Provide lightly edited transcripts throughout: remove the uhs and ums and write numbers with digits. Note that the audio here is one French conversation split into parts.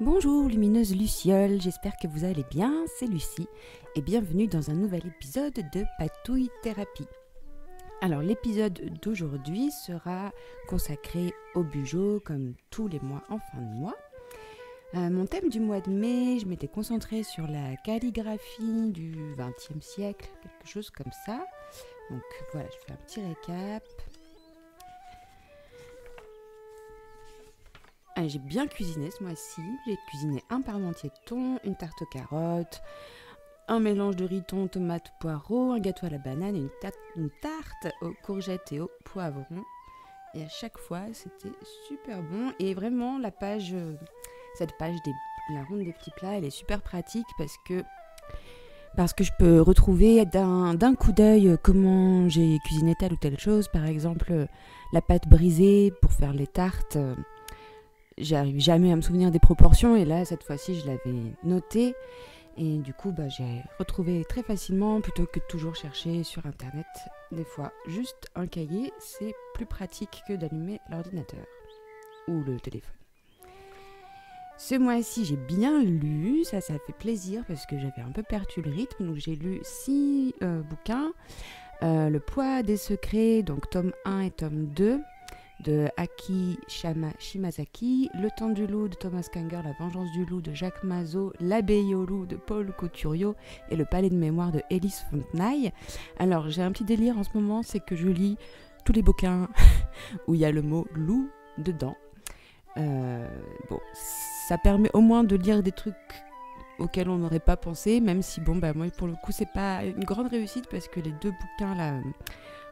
Bonjour lumineuse Luciole, j'espère que vous allez bien, c'est Lucie et bienvenue dans un nouvel épisode de Patouille Thérapie. Alors l'épisode d'aujourd'hui sera consacré au bugeot comme tous les mois en fin de mois. Mon thème du mois de mai, je m'étais concentrée sur la calligraphie du XXe siècle, quelque chose comme ça. Donc voilà, je fais un petit récap. J'ai bien cuisiné ce mois-ci. J'ai cuisiné un parmentier de thon, une tarte aux carottes, un mélange de riz thon, tomates, poireaux, un gâteau à la banane et une tarte aux courgettes et aux poivrons. Et à chaque fois, c'était super bon. Et vraiment, cette page la ronde des petits plats, elle est super pratique parce que je peux retrouver d'un coup d'œil comment j'ai cuisiné telle ou telle chose. Par exemple, la pâte brisée pour faire les tartes. J'arrive jamais à me souvenir des proportions et là, cette fois-ci, je l'avais noté. Et du coup, j'ai retrouvé très facilement plutôt que de toujours chercher sur Internet. Des fois, juste un cahier, c'est plus pratique que d'allumer l'ordinateur ou le téléphone. Ce mois-ci, j'ai bien lu, ça fait plaisir parce que j'avais un peu perdu le rythme. Donc j'ai lu 6 bouquins. Le poids des secrets, donc tome 1 et tome 2. De Aki Shimazaki, Le temps du loup de Thomas Kanger, La vengeance du loup de Jacques Mazot, L'abbaye au loup de Paul Couturiot et Le palais de mémoire de Élise Fontenaille. Alors j'ai un petit délire en ce moment, c'est que je lis tous les bouquins où il y a le mot loup dedans. Ça permet au moins de lire des trucs auxquels on n'aurait pas pensé, même si moi pour le coup c'est pas une grande réussite parce que les deux bouquins là,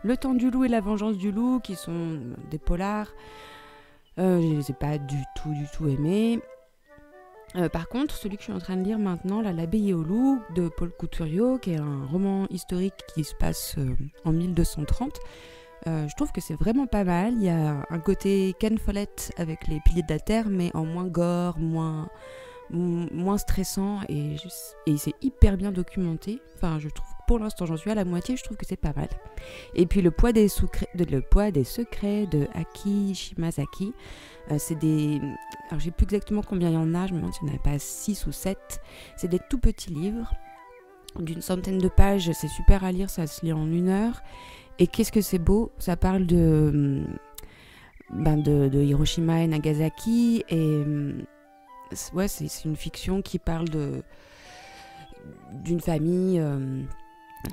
Le temps du loup et La vengeance du loup, qui sont des polars, je les ai pas du tout aimés. Par contre, celui que je suis en train de lire maintenant, L'abbaye au loup de Paul Couturiot, qui est un roman historique qui se passe en 1230, je trouve que c'est vraiment pas mal. Il y a un côté Ken Follett avec les piliers de la terre, mais en moins gore, moins stressant et c'est hyper bien documenté. Enfin, je trouve que pour l'instant, j'en suis à la moitié, je trouve que c'est pas mal. Et puis Le poids des secrets de Aki Shimazaki. Alors, je sais plus exactement combien il y en a, je me demande s'il n'y en a pas 6 ou 7. C'est des tout petits livres d'une centaine de pages, c'est super à lire, ça se lit en 1 heure. Et qu'est-ce que c'est beau, ça parle de Hiroshima et Nagasaki et ouais, c'est une fiction qui parle d'une famille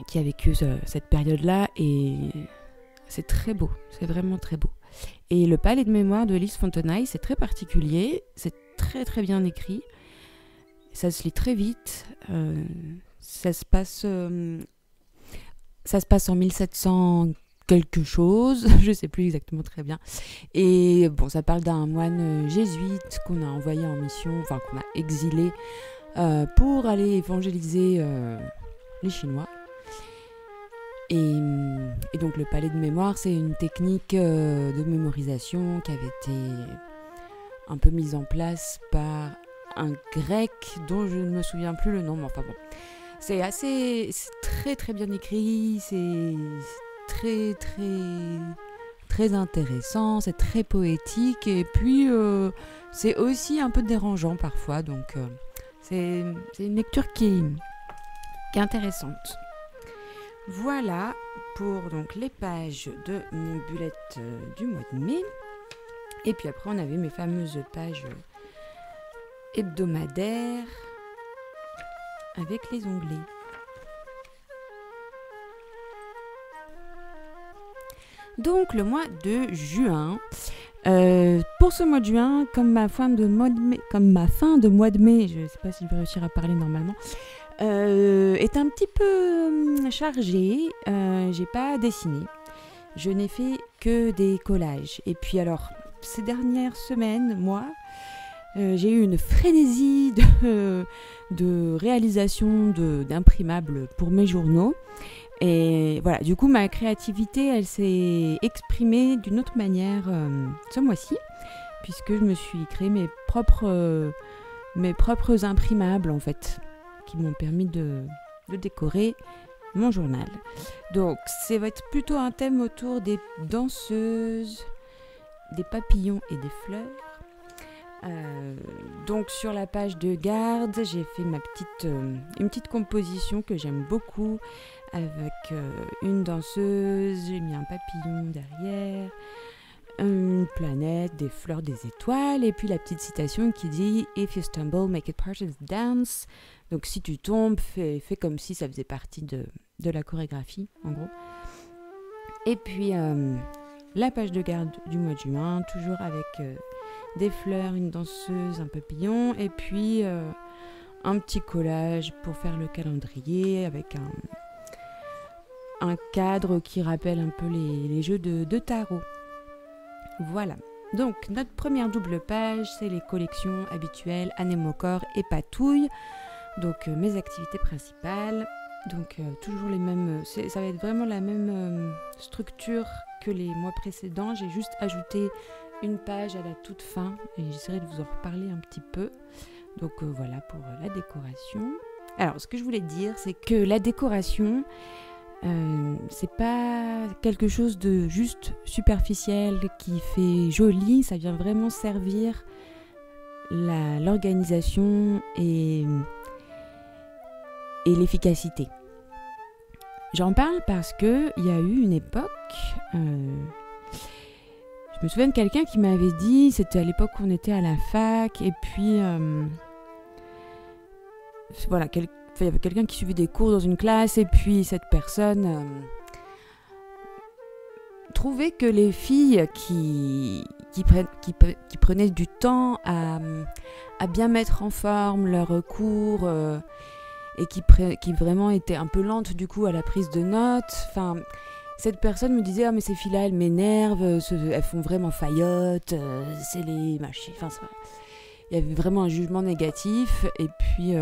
qui a vécu cette période-là et c'est très beau, c'est vraiment très beau. Et Le palais de mémoire de Élise Fontenaille, c'est très particulier, c'est très très bien écrit, ça se lit très vite, ça se passe en 1700 quelque chose, je sais plus exactement très bien. Et ça parle d'un moine jésuite qu'on a envoyé en mission, enfin qu'on a exilé pour aller évangéliser les Chinois. Et donc le palais de mémoire, c'est une technique de mémorisation qui avait été un peu mise en place par un grec dont je ne me souviens plus le nom, mais enfin bon. C'est très très bien écrit, c'est très très très intéressant, c'est très poétique et puis c'est aussi un peu dérangeant parfois, donc c'est une lecture qui est intéressante. Voilà pour donc les pages de mon bullet du mois de mai. Et puis après on avait mes fameuses pages hebdomadaires avec les onglets. Donc le mois de juin. Pour ce mois de juin, comme ma fin de mois de mai, je ne sais pas si je vais réussir à parler normalement, est un petit peu chargée. J'ai pas dessiné. Je n'ai fait que des collages. Et puis alors, ces dernières semaines, j'ai eu une frénésie de réalisation d'imprimables pour mes journaux. Et voilà, du coup, ma créativité, elle s'est exprimée d'une autre manière ce mois-ci, puisque je me suis créé mes propres imprimables, en fait, qui m'ont permis de décorer mon journal. Donc, ça va être plutôt un thème autour des danseuses, des papillons et des fleurs. Donc sur la page de garde, j'ai fait une petite composition que j'aime beaucoup avec une danseuse, j'ai mis un papillon derrière, une planète, des fleurs, des étoiles, et puis la petite citation qui dit « If you stumble, make it part of the dance ». Donc si tu tombes, fais comme si ça faisait partie de la chorégraphie, en gros. Et puis la page de garde du mois de juin, toujours avec des fleurs, une danseuse, un papillon, et puis un petit collage pour faire le calendrier avec un cadre qui rappelle un peu les jeux de tarot. Voilà. Donc notre première double page, c'est les collections habituelles, anémocor et patouille. Donc mes activités principales. Donc toujours les mêmes, ça va être vraiment la même structure que les mois précédents. J'ai juste ajouté une page à la toute fin et j'essaierai de vous en reparler un petit peu. Donc voilà pour la décoration. Alors ce que je voulais dire, c'est que la décoration, c'est pas quelque chose de juste superficiel qui fait joli. Ça vient vraiment servir l'organisation et l'efficacité. J'en parle parce qu'il y a eu une époque, je me souviens de quelqu'un qui m'avait dit, c'était à l'époque où on était à la fac, et puis voilà, il y avait quelqu'un qui suivait des cours dans une classe, et puis cette personne trouvait que les filles qui prenaient du temps à bien mettre en forme leurs cours, et qui vraiment était un peu lente du coup à la prise de notes. Enfin, cette personne me disait « Ah mais ces filles-là, elles m'énervent, elles font vraiment faillotte, c'est les machins. » Enfin, il y avait vraiment un jugement négatif. Et puis,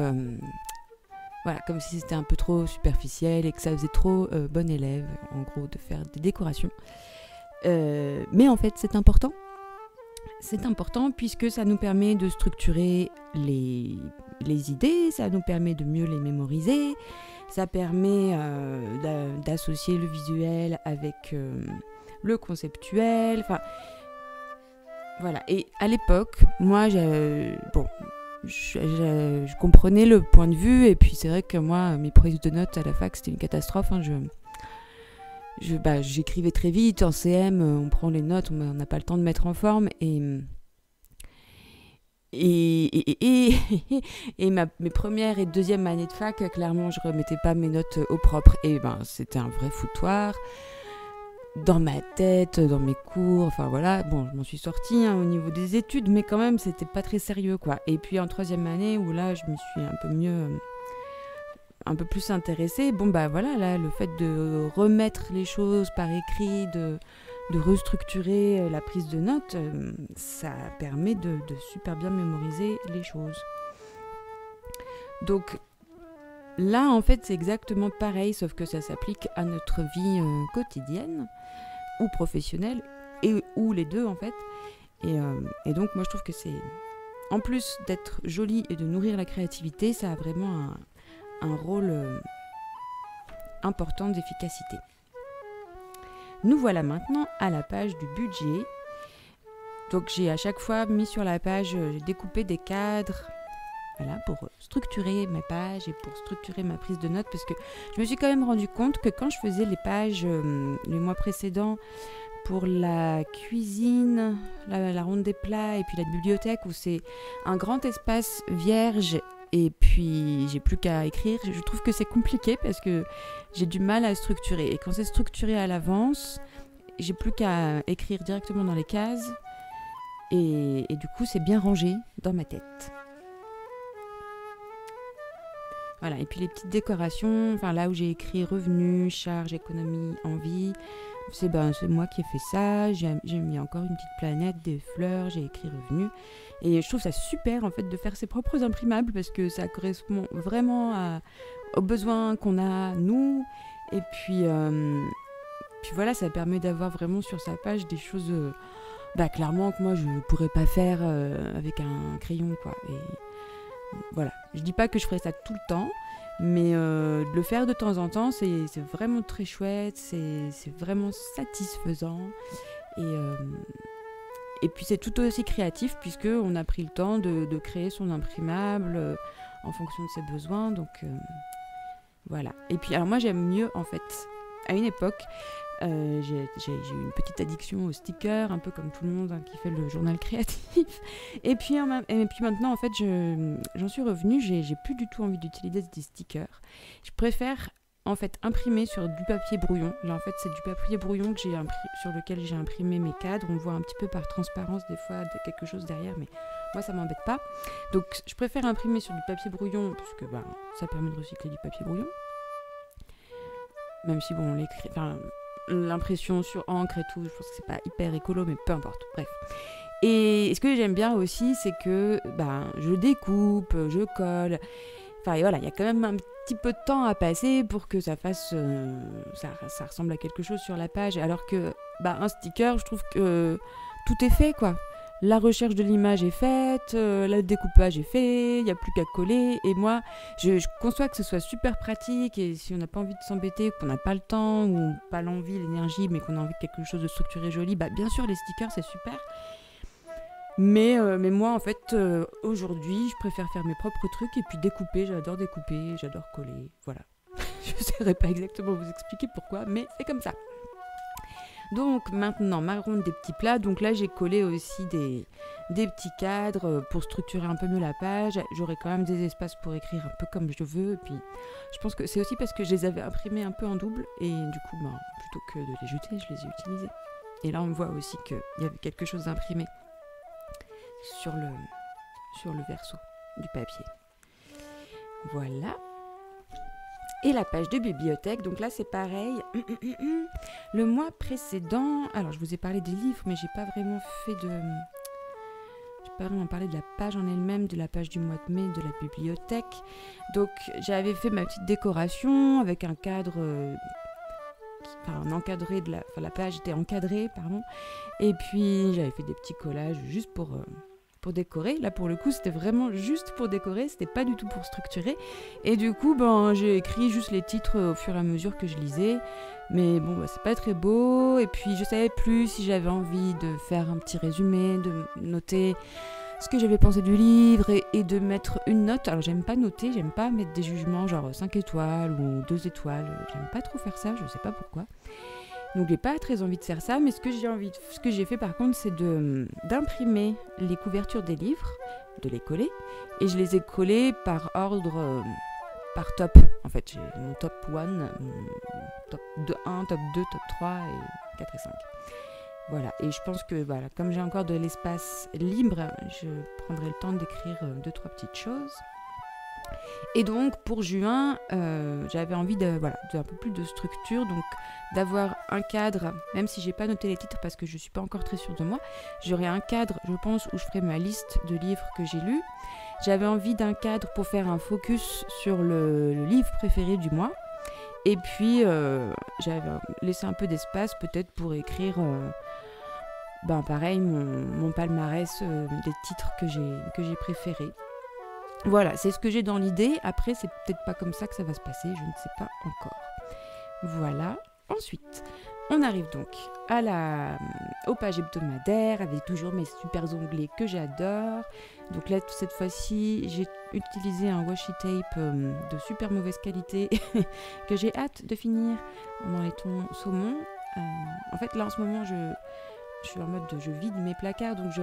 voilà, comme si c'était un peu trop superficiel et que ça faisait trop bon élève, en gros, de faire des décorations. Mais en fait, c'est important. C'est important puisque ça nous permet de structurer les idées, ça nous permet de mieux les mémoriser, ça permet d'associer le visuel avec le conceptuel, enfin voilà. Et à l'époque, moi, je comprenais le point de vue, et puis c'est vrai que moi, mes prises de notes à la fac, c'était une catastrophe, hein. J'écrivais très vite, en CM, on prend les notes, on n'a pas le temps de mettre en forme, et mes premières et deuxième années de fac, clairement, je remettais pas mes notes au propre, et c'était un vrai foutoir dans ma tête, dans mes cours, enfin voilà, bon, je m'en suis sortie au niveau des études, mais quand même, c'était pas très sérieux, quoi. Et puis en troisième année, où là, je me suis un peu plus intéressée, voilà, là, le fait de remettre les choses par écrit, de restructurer la prise de notes, ça permet de super bien mémoriser les choses. Donc là, en fait, c'est exactement pareil, sauf que ça s'applique à notre vie quotidienne ou professionnelle, ou les deux, en fait. Et donc, moi, je trouve que c'est, en plus d'être joli et de nourrir la créativité, ça a vraiment un rôle important d'efficacité. Nous voilà maintenant à la page du budget. Donc j'ai à chaque fois mis sur la page, j'ai découpé des cadres, voilà, pour structurer ma page et pour structurer ma prise de notes, parce que je me suis quand même rendu compte que quand je faisais les pages les mois précédents pour la cuisine, la ronde des plats et puis la bibliothèque, où c'est un grand espace vierge et puis j'ai plus qu'à écrire, je trouve que c'est compliqué parce que j'ai du mal à structurer. Et quand c'est structuré à l'avance, j'ai plus qu'à écrire directement dans les cases, et du coup c'est bien rangé dans ma tête. Voilà, et puis les petites décorations, enfin là où j'ai écrit revenus, charges, économie, envie, c'est moi qui ai fait ça. J'ai mis encore une petite planète, des fleurs, j'ai écrit revenus. Et je trouve ça super en fait de faire ses propres imprimables, parce que ça correspond vraiment aux besoins qu'on a nous. Et puis voilà, ça permet d'avoir vraiment sur sa page des choses clairement que moi je pourrais pas faire avec un crayon, quoi. Et voilà, je dis pas que je ferai ça tout le temps, mais de le faire de temps en temps, c'est vraiment très chouette, c'est vraiment satisfaisant, Et puis c'est tout aussi créatif puisqu'on a pris le temps de créer son imprimable en fonction de ses besoins. Donc voilà. Et puis alors moi j'aime mieux en fait, à une époque, j'ai eu une petite addiction aux stickers, un peu comme tout le monde qui fait le journal créatif. Et puis maintenant en fait j'en suis revenue, j'ai plus du tout envie d'utiliser des stickers. Je préfère en fait imprimer sur du papier brouillon. Là en fait c'est du papier brouillon sur lequel j'ai imprimé mes cadres. On voit un petit peu par transparence des fois quelque chose derrière, mais moi ça m'embête pas. Donc je préfère imprimer sur du papier brouillon puisque ça permet de recycler du papier brouillon. Même si bon l'impression sur encre et tout, je pense que c'est pas hyper écolo, mais peu importe. Bref. Et ce que j'aime bien aussi, c'est que je découpe, je colle. Enfin voilà, il y a quand même un petit peu de temps à passer pour que ça fasse, ça ressemble à quelque chose sur la page. Alors que un sticker, je trouve que tout est fait quoi. La recherche de l'image est faite, le découpage est fait, il n'y a plus qu'à coller. Et moi, je conçois que ce soit super pratique. Et si on n'a pas envie de s'embêter, qu'on n'a pas le temps, ou pas l'envie, l'énergie, mais qu'on a envie de quelque chose de structuré, joli, bien sûr, les stickers, c'est super. Mais moi, en fait, aujourd'hui, je préfère faire mes propres trucs et puis découper. J'adore coller. Voilà. Je ne saurais pas exactement vous expliquer pourquoi, mais c'est comme ça. Donc maintenant, ma ronde des petits plats. Donc là, j'ai collé aussi des petits cadres pour structurer un peu mieux la page. J'aurai quand même des espaces pour écrire un peu comme je veux. Et puis, je pense que c'est aussi parce que je les avais imprimés un peu en double. Et du coup, plutôt que de les jeter, je les ai utilisés. Et là, on voit aussi qu'il y avait quelque chose d'imprimé sur le verso du papier. Voilà. Et la page de bibliothèque, donc là c'est pareil. Le mois précédent, alors je vous ai parlé des livres, mais j'ai pas vraiment parlé de la page en elle-même, de la page du mois de mai de la bibliothèque. Donc j'avais fait ma petite décoration avec un cadre, la page était encadrée, pardon. Et puis j'avais fait des petits collages juste pour décorer. Là pour le coup c'était vraiment juste pour décorer, c'était pas du tout pour structurer. Et du coup j'ai écrit juste les titres au fur et à mesure que je lisais. Mais bon c'est pas très beau. Et puis je savais plus si j'avais envie de faire un petit résumé, de noter ce que j'avais pensé du livre et de mettre une note. Alors j'aime pas noter, j'aime pas mettre des jugements genre 5 étoiles ou 2 étoiles. J'aime pas trop faire ça, je sais pas pourquoi. Donc j'ai pas très envie de faire ça, mais ce que j'ai fait par contre, c'est d'imprimer les couvertures des livres, de les coller, et je les ai collées par ordre, par top. En fait, j'ai mon top 1, top 1, top 2, top 3 et 4 et 5. Voilà, et je pense que comme j'ai encore de l'espace libre, je prendrai le temps d'écrire 2-3 petites choses. Et donc pour juin, j'avais envie d'un peu plus de structure, donc d'avoir un cadre, même si j'ai pas noté les titres parce que je suis pas encore très sûre de moi, j'aurai un cadre, je pense, où je ferai ma liste de livres que j'ai lus. J'avais envie d'un cadre pour faire un focus sur le livre préféré du mois. Et puis j'avais laissé un peu d'espace peut-être pour écrire pareil mon palmarès des titres que j'ai préférés. Voilà, c'est ce que j'ai dans l'idée. Après, c'est peut-être pas comme ça que ça va se passer, je ne sais pas encore. Voilà. Ensuite, on arrive donc aux pages hebdomadaires avec toujours mes super onglets que j'adore. Donc là, cette fois-ci, j'ai utilisé un washi tape de super mauvaise qualité que j'ai hâte de finir dans les tons saumon. En fait, là, en ce moment, je suis en mode je vide mes placards, donc je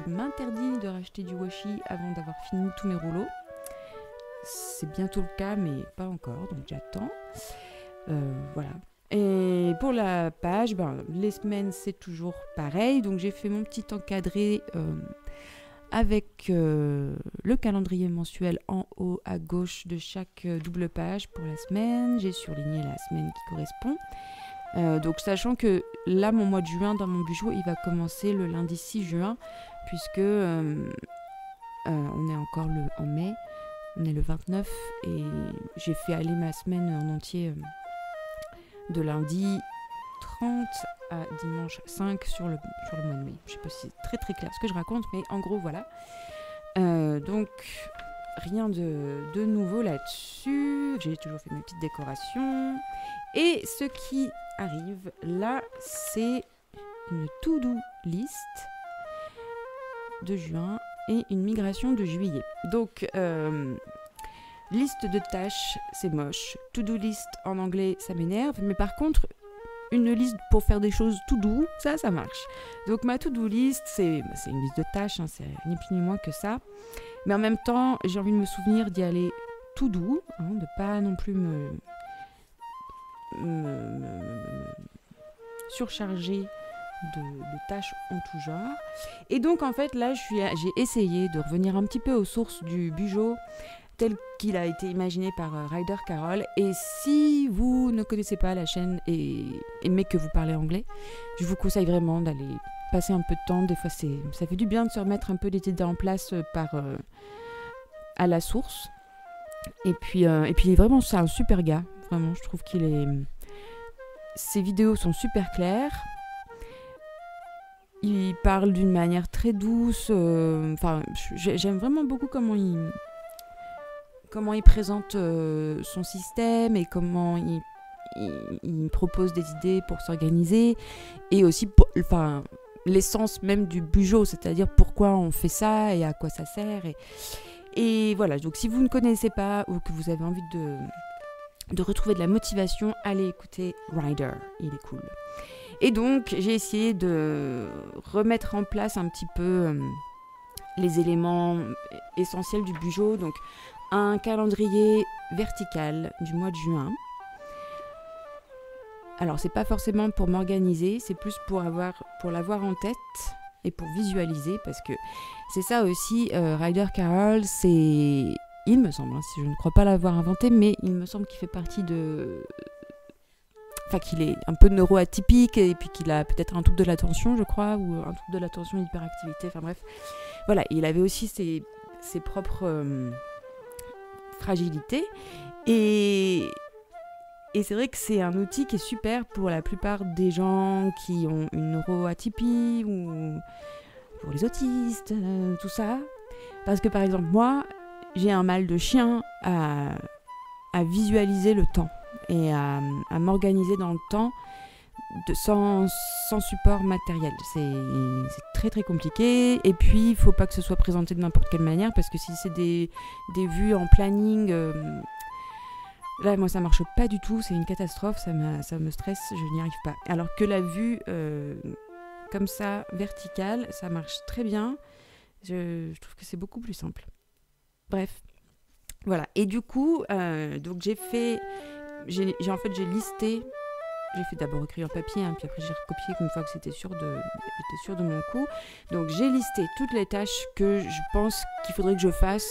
m'interdis de racheter du washi avant d'avoir fini tous mes rouleaux. C'est bientôt le cas, mais pas encore, donc j'attends. Voilà. Et pour la page, les semaines, c'est toujours pareil. Donc j'ai fait mon petit encadré avec le calendrier mensuel en haut à gauche de chaque double page pour la semaine. J'ai surligné la semaine qui correspond. Donc sachant que là mon mois de juin dans mon bijou il va commencer le lundi 6 juin puisque on est encore en mai, on est le 29 et j'ai fait aller ma semaine en entier de lundi 30 à dimanche 5 sur le mois de mai. Je sais pas si c'est très très clair ce que je raconte, mais en gros voilà. Donc rien de nouveau là-dessus, j'ai toujours fait mes petites décorations. Et ce qui arrive là, c'est une to-do list de juin et une migration de juillet. Donc, liste de tâches, c'est moche. To-do list en anglais, ça m'énerve. Mais par contre, une liste pour faire des choses tout doux, ça marche. Donc ma to-do list, c'est une liste de tâches, hein, c'est ni plus ni moins que ça. Mais en même temps, j'ai envie de me souvenir d'y aller tout doux, hein, de pas non plus me surcharger de tâches en tout genre. Et donc en fait là j'ai essayé de revenir un petit peu aux sources du Bugeaud tel qu'il a été imaginé par Ryder Carroll. Et si vous ne connaissez pas la chaîne mais que vous parlez anglais, je vous conseille vraiment d'aller passer un peu de temps. Des fois ça fait du bien de se remettre un peu les idées en place à la source. Et puis vraiment c'est un super gars, vraiment je trouve ses vidéos sont super claires. Il parle d'une manière très douce. J'aime vraiment beaucoup comment il présente son système et comment il propose des idées pour s'organiser. Et aussi l'essence même du Bugeaud, c'est-à-dire pourquoi on fait ça et à quoi ça sert. Et voilà, donc si vous ne connaissez pas ou que vous avez envie de retrouver de la motivation, allez écouter Ryder, il est cool. Et donc, j'ai essayé de remettre en place un petit peu les éléments essentiels du Bugeaud. Donc, un calendrier vertical du mois de juin. Alors, c'est pas forcément pour m'organiser, c'est plus pour l'avoir en tête et pour visualiser, parce que c'est ça aussi, Ryder Carroll, il me semble, si je ne crois pas l'avoir inventé, mais il me semble qu'il fait partie qu'il est un peu neuroatypique et puis qu'il a peut-être un trouble de l'attention, je crois, ou un trouble de l'attention, hyperactivité, enfin bref. Voilà, il avait aussi ses propres fragilités. Et c'est vrai que c'est un outil qui est super pour la plupart des gens qui ont une neuroatypie ou pour les autistes, tout ça. Parce que par exemple, moi, j'ai un mal de chien à visualiser le temps et à m'organiser dans le temps sans support matériel. C'est très très compliqué. Et puis, il ne faut pas que ce soit présenté de n'importe quelle manière, parce que si c'est des vues en planning, là, moi, ça ne marche pas du tout. C'est une catastrophe, ça me stresse, je n'y arrive pas. Alors que la vue comme ça, verticale, ça marche très bien. Je trouve que c'est beaucoup plus simple. Bref. Voilà, et du coup, donc j'ai listé, j'ai fait d'abord écrire en papier, hein, puis après j'ai recopié une fois que j'étais sûre de mon coup. Donc j'ai listé toutes les tâches que je pense qu'il faudrait que je fasse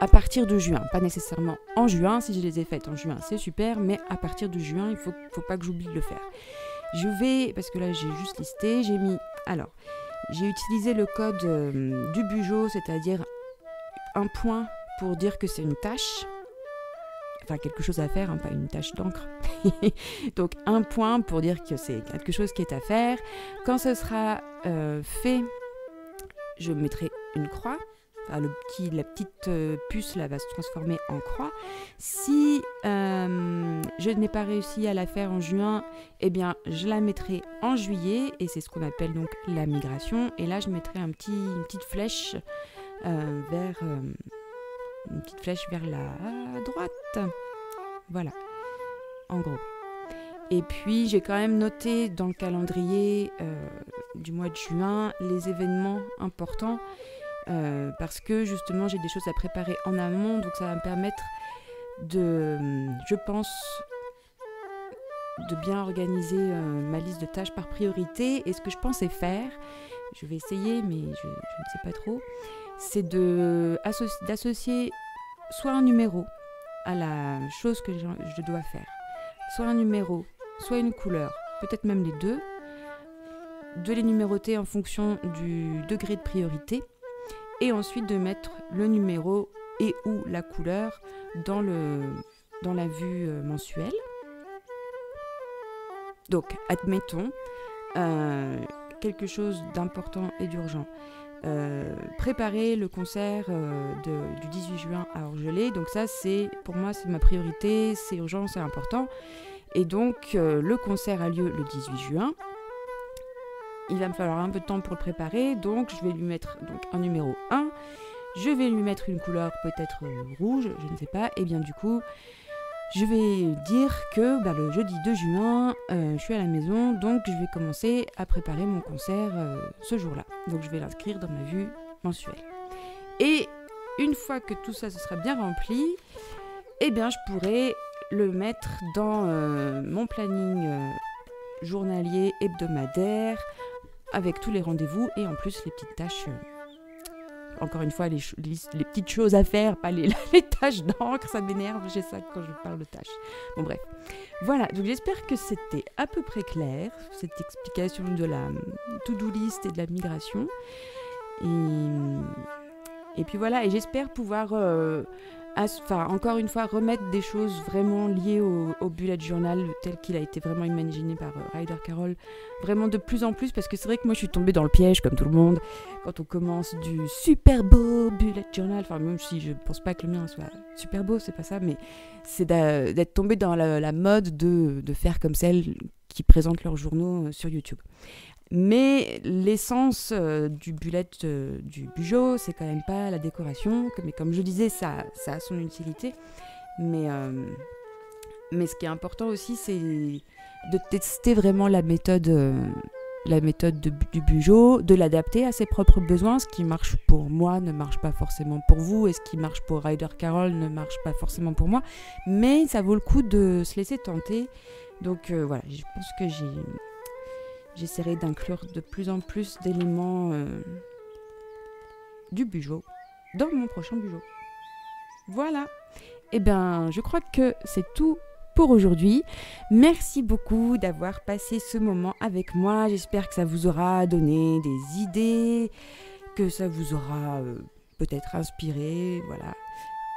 à partir de juin. Pas nécessairement en juin, si je les ai faites en juin, c'est super, mais à partir de juin, il faut pas que j'oublie de le faire. Parce que là j'ai juste listé, j'ai utilisé le code du Bugeaud, c'est-à-dire un point pour dire que c'est une tâche, enfin quelque chose à faire, hein, pas une tâche d'encre. Donc un point pour dire que c'est quelque chose qui est à faire. Quand ce sera fait, je mettrai une croix. Enfin, la petite puce là va se transformer en croix. Si je n'ai pas réussi à la faire en juin, eh bien je la mettrai en juillet, et c'est ce qu'on appelle donc la migration. Et là je mettrai une petite flèche vers la droite. Voilà, en gros. Et puis j'ai quand même noté dans le calendrier du mois de juin les événements importants, parce que justement j'ai des choses à préparer en amont, donc ça va me permettre je pense, de bien organiser ma liste de tâches par priorité. Et ce que je pensais faire, je vais essayer mais je ne sais pas trop, c'est d'associer soit un numéro à la chose que je dois faire, soit un numéro, soit une couleur, peut-être même les deux, de les numéroter en fonction du degré de priorité, et ensuite de mettre le numéro et ou la couleur dans la vue mensuelle. Donc, admettons, quelque chose d'important et d'urgent. Préparer le concert du 18 juin à Orgelé. Donc ça, pour moi, c'est ma priorité, c'est urgent, c'est important. Et donc, le concert a lieu le 18 juin. il va me falloir un peu de temps pour le préparer, donc je vais lui mettre un numéro 1. Je vais lui mettre une couleur peut-être rouge, je ne sais pas. Et bien du coup, je vais dire que le jeudi 2 juin, je suis à la maison, donc je vais commencer à préparer mon concert ce jour-là. Donc je vais l'inscrire dans ma vue mensuelle. Et une fois que tout ça se sera bien rempli, eh bien je pourrai le mettre dans mon planning journalier, hebdomadaire, avec tous les rendez-vous et en plus les petites tâches. Encore une fois, les petites choses à faire, pas les tâches d'encre, ça m'énerve, j'ai ça quand je parle de tâches. Bon bref, voilà, donc j'espère que c'était à peu près clair, cette explication de la to-do list et de la migration. Et puis voilà, et j'espère pouvoir, encore une fois, remettre des choses vraiment liées au bullet journal tel qu'il a été vraiment imaginé par Ryder Carroll, vraiment de plus en plus, parce que c'est vrai que moi je suis tombée dans le piège, comme tout le monde, quand on commence du super beau bullet journal, enfin même si je pense pas que le mien soit super beau, c'est pas ça, mais c'est d'être tombée dans la mode de faire comme celles qui présentent leurs journaux sur YouTube. Mais l'essence du bullet du Bugeaud, c'est quand même pas la décoration. Mais comme je disais, ça a son utilité. Mais ce qui est important aussi, c'est de tester vraiment la méthode du Bugeaud, de l'adapter à ses propres besoins. Ce qui marche pour moi ne marche pas forcément pour vous, et ce qui marche pour Ryder Carroll ne marche pas forcément pour moi. Mais ça vaut le coup de se laisser tenter. Donc voilà, je pense que j'essaierai d'inclure de plus en plus d'éléments du Bugeaud dans mon prochain Bugeaud. Voilà. Eh bien, je crois que c'est tout pour aujourd'hui. Merci beaucoup d'avoir passé ce moment avec moi. J'espère que ça vous aura donné des idées, que ça vous aura peut-être inspiré, voilà.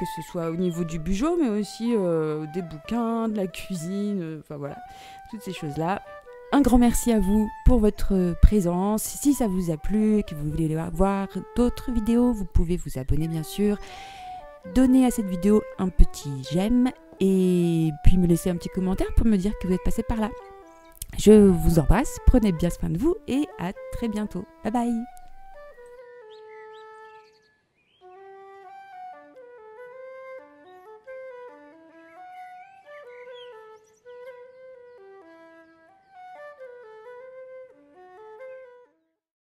Que ce soit au niveau du Bugeaud, mais aussi des bouquins, de la cuisine, enfin voilà, toutes ces choses-là. Un grand merci à vous pour votre présence. Si ça vous a plu et que vous voulez voir d'autres vidéos, vous pouvez vous abonner bien sûr. Donnez à cette vidéo un petit j'aime et puis me laisser un petit commentaire pour me dire que vous êtes passé par là. Je vous embrasse, prenez bien soin de vous et à très bientôt. Bye bye.